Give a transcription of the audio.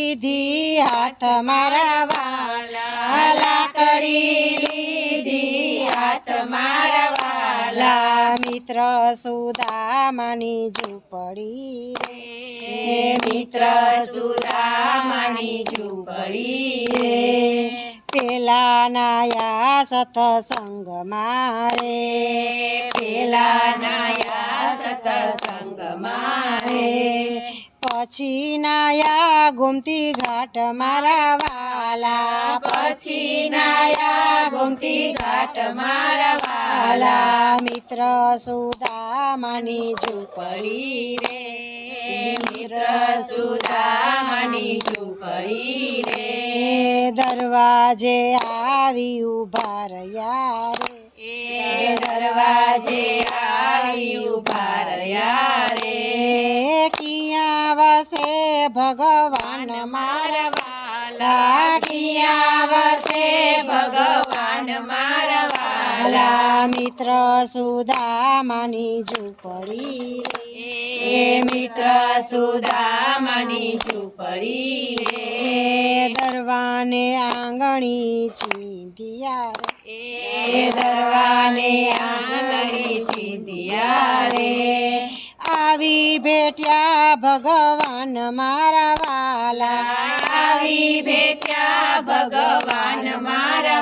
લીધી હાથ મારા વાલા, લાકડી લીધી હાથ મારા વાલા, મિત્ર સુદામાની ઝૂંપડી રે, મિત્ર સુદામાની ઝૂંપડી રે, પેલા નાયા સત્સંગ મારે, પેલા નાયા સત્સંગ મારે, પછી નાયા ગોમતી ઘાટ મારા વાલા, પછી નાયા ગોમતી ઘાટ મારા વાલા, મિત્ર સુદામાની ઝૂંપડી રે, મિત્ર સુદામાની ઝૂંપડી રે, દરવાજે આવી ઉભા રહ્યા રે, દરવાજે આવી ઉભા રહ્યા રે, કિયા વસે ભગવાન મારા વાલા, કિયા વસે ભગવાન મારા વાલા, મિત્ર સુદામાની ઝૂંપડી રે, મિત્ર સુદામાની ઝૂંપડી રે, દરવાને આંગણી ચીંધિયા રે, દરવાને આંગણી ચીંધિયા રે, આવી ભેટ્યા ભગવાન મારા વાલા, આવી ભેટ્યા ભગવાન મારા